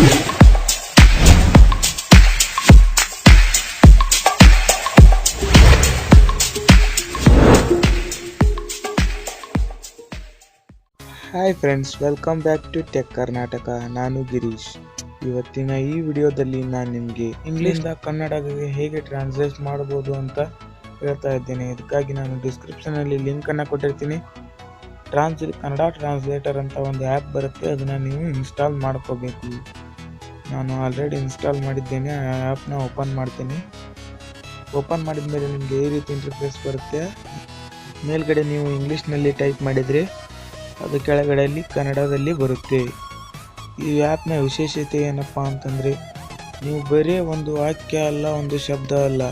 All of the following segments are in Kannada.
Hi friends, welcome back to tech Karnataka. ನಾನು ಗಿರೀಶ್. ಇವತ್ತಿನ ಈ ವಿಡಿಯೋದಲ್ಲಿ ನಾನು ನಿಮಗೆ ಇಂಗ್ಲೀಷ್ನಿಂದ ಕನ್ನಡಕ್ಕೆ ಹೇಗೆ ಟ್ರಾನ್ಸ್ಲೇಟ್ ಮಾಡ್ಬೋದು ಅಂತ ಹೇಳ್ತಾ ಇದ್ದೇನೆ. ಇದಕ್ಕಾಗಿ ನಾನು ಡಿಸ್ಕ್ರಿಪ್ಷನಲ್ಲಿ ಲಿಂಕನ್ನು ಕೊಟ್ಟಿರ್ತೀನಿ. ಕನ್ನಡ ಟ್ರಾನ್ಸ್ಲೇಟರ್ ಅಂತ ಒಂದು ಆ್ಯಪ್ ಬರುತ್ತೆ, ಅದನ್ನು ನೀವು ಇನ್ಸ್ಟಾಲ್ ಮಾಡ್ಕೋಬೇಕು. ನಾನು ಆಲ್ರೆಡಿ ಇನ್ಸ್ಟಾಲ್ ಮಾಡಿದ್ದೇನೆ. ಆ ಆ್ಯಪ್ನ ಓಪನ್ ಮಾಡ್ತೀನಿ. ಓಪನ್ ಮಾಡಿದ ಮೇಲೆ ನಿಮಗೆ ಈ ರೀತಿ ಇಂಟರ್ಫೇಸ್ ಬರುತ್ತೆ. ಮೇಲ್ಗಡೆ ನೀವು ಇಂಗ್ಲೀಷ್ನಲ್ಲಿ ಟೈಪ್ ಮಾಡಿದರೆ ಅದು ಕೆಳಗಡೆಯಲ್ಲಿ ಕನ್ನಡದಲ್ಲಿ ಬರುತ್ತೆ. ಈ ಆ್ಯಪ್ನ ವಿಶೇಷತೆ ಏನಪ್ಪ ಅಂತಂದರೆ, ನೀವು ಬರೀ ಒಂದು ವಾಕ್ಯ ಅಲ್ಲ, ಒಂದು ಶಬ್ದ ಅಲ್ಲ,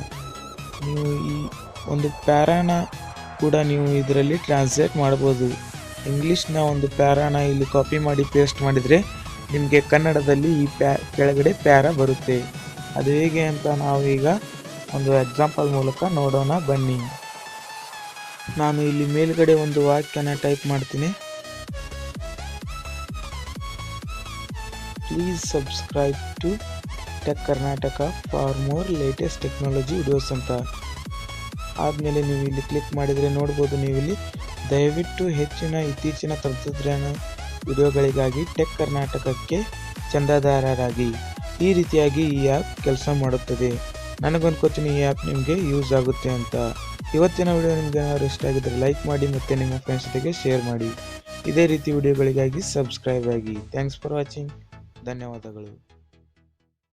ನೀವು ಈ ಒಂದು ಪ್ಯಾರಾನ ಕೂಡ ನೀವು ಇದರಲ್ಲಿ ಟ್ರಾನ್ಸ್ಲೇಟ್ ಮಾಡ್ಬೋದು. ಇಂಗ್ಲೀಷ್ನ ಒಂದು ಪ್ಯಾರಾನ ಇಲ್ಲಿ ಕಾಪಿ ಮಾಡಿ ಪೇಸ್ಟ್ ಮಾಡಿದರೆ ನಿಮಗೆ ಕನ್ನಡದಲ್ಲಿ ಈ ಕೆಳಗಡೆ ಪ್ಯಾರಾ ಬರುತ್ತೆ. ಅದು ಹೇಗೆ ಅಂತ ನಾವು ಈಗ ಒಂದು ಎಕ್ಸಾಂಪಲ್ ಮೂಲಕ ನೋಡೋಣ ಬನ್ನಿ. ನಾನು ಇಲ್ಲಿ ಮೇಲ್ಗಡೆ ಒಂದು ವಾಕ್ಯನ ಟೈಪ್ ಮಾಡ್ತೀನಿ. Please subscribe to tech Karnataka for more latest technology videos ಅಂತ ಆದಮೇಲೆ ನೀವು ಇಲ್ಲಿ ಕ್ಲಿಕ್ ಮಾಡಿದರೆ ನೋಡ್ಬೋದು, ನೀವಿಲ್ಲಿ ದಯವಿಟ್ಟು ಹೆಚ್ಚಿನ ಇತ್ತೀಚಿನ ತಂತ್ರಜ್ಞಾನ ವಿಡಿಯೋಗಳಿಗಾಗಿ ಟೆಕ್ ಕರ್ನಾಟಕಕ್ಕೆ ಚಂದಾದಾರರಾಗಿ. ಈ ರೀತಿಯಾಗಿ ಈ ಆ್ಯಪ್ ಕೆಲಸ ಮಾಡುತ್ತದೆ. ನನಗನ್ಕೋತೀನಿ ಈ ಆ್ಯಪ್ ನಿಮಗೆ ಯೂಸ್ ಆಗುತ್ತೆ ಅಂತ. ಇವತ್ತಿನ ವಿಡಿಯೋ ನಿಮಗೆ ಏನಾದರೂ ಇಷ್ಟ ಆಗಿದ್ದರೆ ಲೈಕ್ ಮಾಡಿ ಮತ್ತು ನಿಮ್ಮ ಫ್ರೆಂಡ್ಸ್ ಜೊತೆಗೆ ಶೇರ್ ಮಾಡಿ. ಇದೇ ರೀತಿ ವಿಡಿಯೋಗಳಿಗಾಗಿ ಸಬ್ಸ್ಕ್ರೈಬ್ ಆಗಿ. Thanks for watching. ಧನ್ಯವಾದಗಳು.